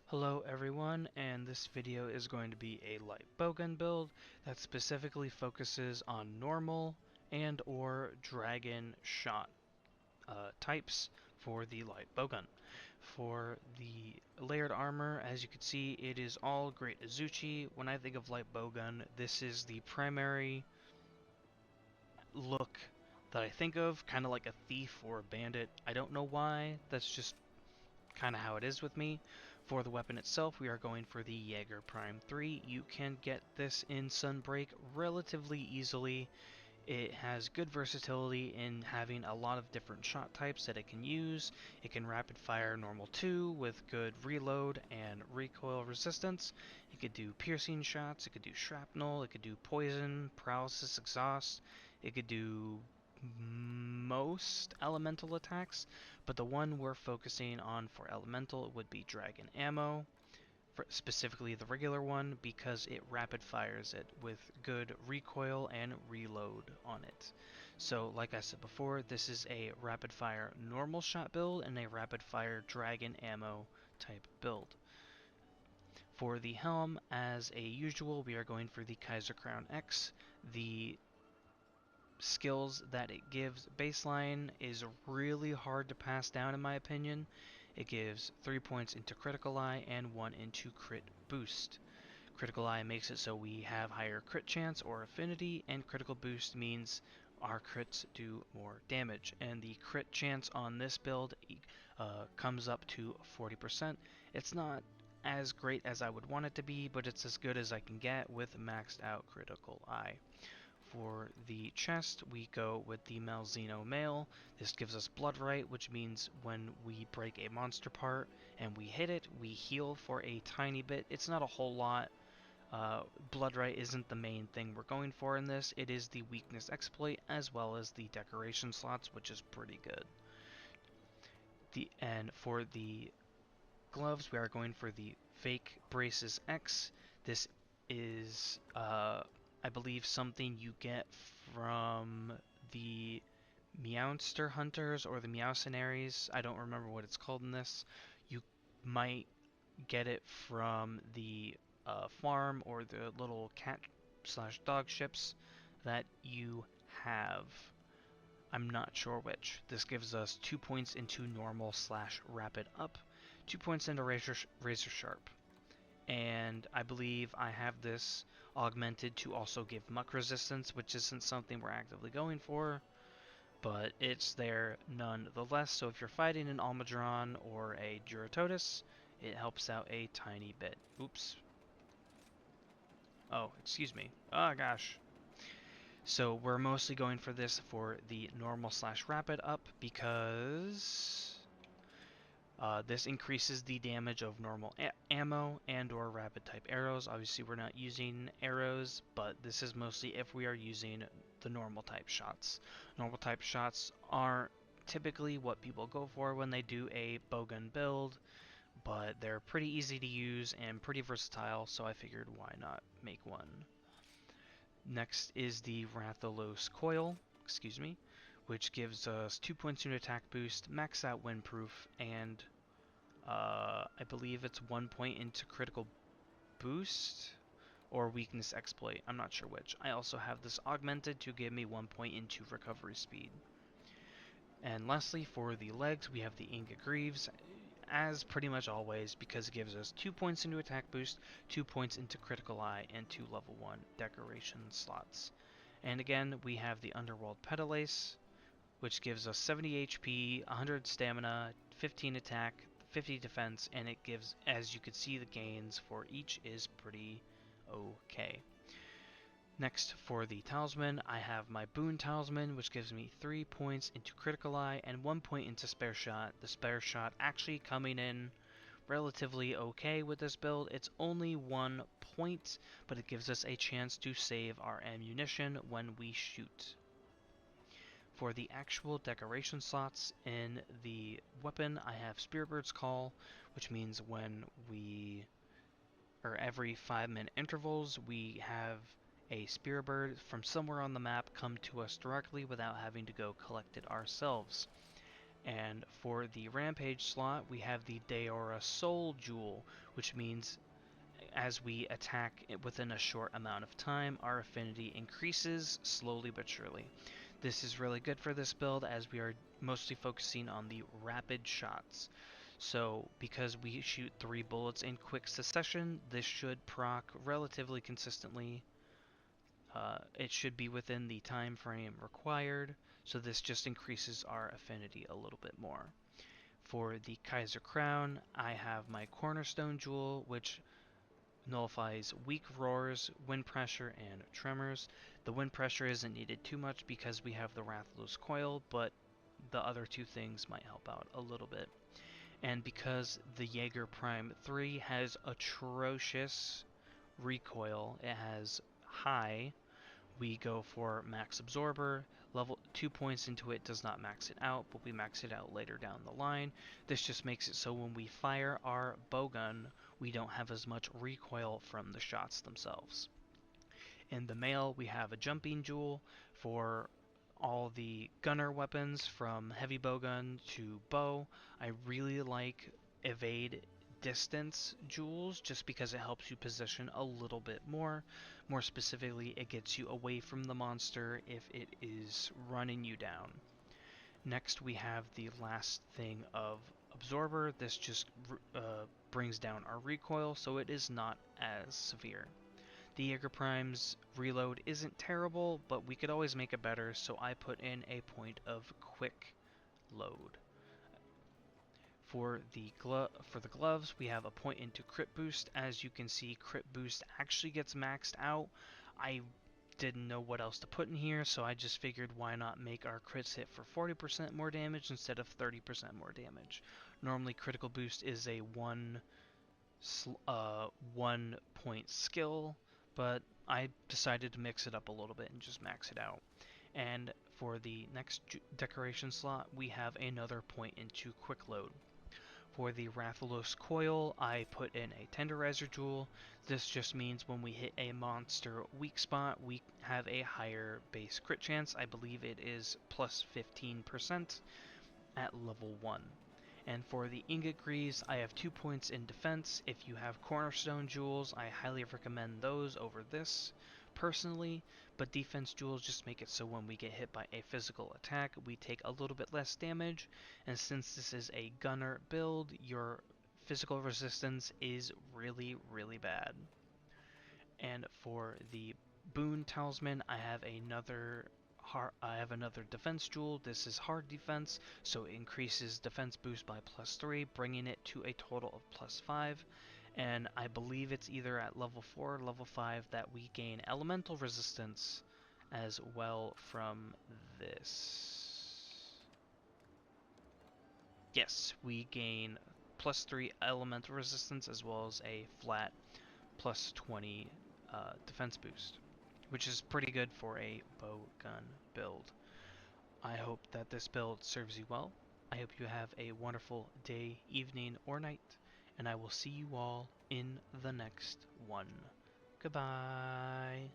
Hello everyone, and this video is going to be a light bowgun build that specifically focuses on normal and or dragon shot types for the light bowgun. For the layered armor, as you can see, it is all Great Azuchi. When I think of light bowgun, this is the primary look that I think of, kind of like a thief or a bandit. I don't know why, that's just kind of how it is with me. For the weapon itself, we are going for the Jaeger Prime 3. You can get this in Sunbreak relatively easily. It has good versatility in having a lot of different shot types that it can use. It can rapid fire normal 2 with good reload and recoil resistance. It could do piercing shots, it could do shrapnel, it could do poison, paralysis, exhaust. It could do most elemental attacks, but the one we're focusing on for elemental would be dragon ammo, specifically the regular one, because it rapid fires it with good recoil and reload on it. So like I said before, this is a rapid fire normal shot build and a rapid fire dragon ammo type build. For the helm, as a usual, we are going for the Kaiser Crown X. The skills that it gives baseline is really hard to pass down, in my opinion. It gives 3 points into critical eye and 1 into crit boost. Critical eye makes it so we have higher crit chance or affinity, and critical boost means our crits do more damage. And the crit chance on this build comes up to 40%. It's not as great as I would want it to be, but it's as good as I can get with maxed out critical eye. For the chest, we go with the Malzeno Mail. This gives us Blood Right, which means when we break a monster part and we hit it, we heal for a tiny bit. It's not a whole lot. Blood Right isn't the main thing we're going for in this. It is the weakness exploit as well as the decoration slots, which is pretty good. And for the gloves, we are going for the Fake Braces X. This is, I believe, something you get from the Meowster Hunters or the Meowcenaries. I don't remember what it's called in this. You might get it from the farm or the little cat/dog ships that you have. I'm not sure which. This gives us 2 points into normal/rapid up, 2 points into razor sharp. And I believe I have this augmented to also give muck resistance, which isn't something we're actively going for, but it's there nonetheless. So if you're fighting an Almudron or a Duratotus, it helps out a tiny bit. Oops. Oh, excuse me. Oh gosh. So we're mostly going for this for the normal/rapid up because this increases the damage of normal ammo and or rapid type arrows. Obviously we're not using arrows, but this is mostly if we are using the normal type shots. Normal type shots aren't typically what people go for when they do a bowgun build, but they're pretty easy to use and pretty versatile, so I figured why not make one. Next is the Rathalos Coil, which gives us 2 points to attack boost, max out windproof, and I believe it's 1 point into critical boost or weakness exploit. I'm not sure which. I also have this augmented to give me 1 point into recovery speed. And lastly, for the legs, we have the Inga Greaves, as pretty much always, because it gives us 2 points into attack boost, 2 points into critical eye, and 2 level 1 decoration slots. And again, we have the Underworld Petalace, which gives us 70 HP, 100 stamina, 15 attack, 50 defense, and it gives, as you can see, the gains for each is pretty okay. Next, for the Talisman, I have my Boon Talisman, which gives me 3 points into Critical Eye and 1 point into Spare Shot. The Spare Shot actually coming in relatively okay with this build. It's only 1 point, but it gives us a chance to save our ammunition when we shoot. For the actual decoration slots in the weapon, I have Spearbird's Call, which means when we, or every 5-minute intervals, we have a Spearbird from somewhere on the map come to us directly without having to go collect it ourselves. And for the Rampage slot, we have the Deora Soul Jewel, which means as we attack it within a short amount of time, our affinity increases slowly but surely. This is really good for this build as we are mostly focusing on the rapid shots. So because we shoot 3 bullets in quick succession, this should proc relatively consistently. It should be within the time frame required, so this just increases our affinity a little bit more. For the Kaiser Crown, I have my Cornerstone Jewel, which nullifies weak roars, wind pressure, and tremors. The wind pressure isn't needed too much because we have the Rathalos Coil, but the other two things might help out a little bit. And because the Jaeger Prime 3 has atrocious recoil, it has high, we go for Max Absorber. Level 2 points into it does not max it out, but we max it out later down the line. This just makes it so when we fire our bowgun, we don't have as much recoil from the shots themselves. In the male, we have a Jumping Jewel for all the gunner weapons from heavy bowgun to bow. I really like evade distance jewels just because it helps you position a little bit more. More specifically, it gets you away from the monster if it is running you down. Next, we have the last thing of Absorber. This just brings down our recoil, so it is not as severe. The Jaeger Prime's reload isn't terrible, but we could always make it better, so I put in a point of quick load. For the gloves, we have a point into crit boost. As you can see, crit boost actually gets maxed out. I didn't know what else to put in here, so I just figured why not make our crits hit for 40% more damage instead of 30% more damage. Normally, critical boost is a one point skill, but I decided to mix it up a little bit and just max it out. And for the next decoration slot, we have another point into quick load. For the Rathalos Coil, I put in a Tenderizer Jewel. This just means when we hit a monster weak spot, we have a higher base crit chance. I believe it is plus 15% at level 1. And for the Ingot Greaves, I have 2 points in defense. If you have Cornerstone Jewels, I highly recommend those over this personally, but defense jewels just make it so when we get hit by a physical attack, we take a little bit less damage, and since this is a gunner build, your physical resistance is really, really bad. And for the Boon Talisman, I have another defense jewel. This is hard defense, so it increases defense boost by +3, bringing it to a total of +5. And I believe it's either at level 4 or level 5 that we gain elemental resistance as well from this. Yes, we gain +3 elemental resistance as well as a flat +20 defense boost, which is pretty good for a bow gun build. I hope that this build serves you well. I hope you have a wonderful day, evening, or night, and I will see you all in the next one. Goodbye.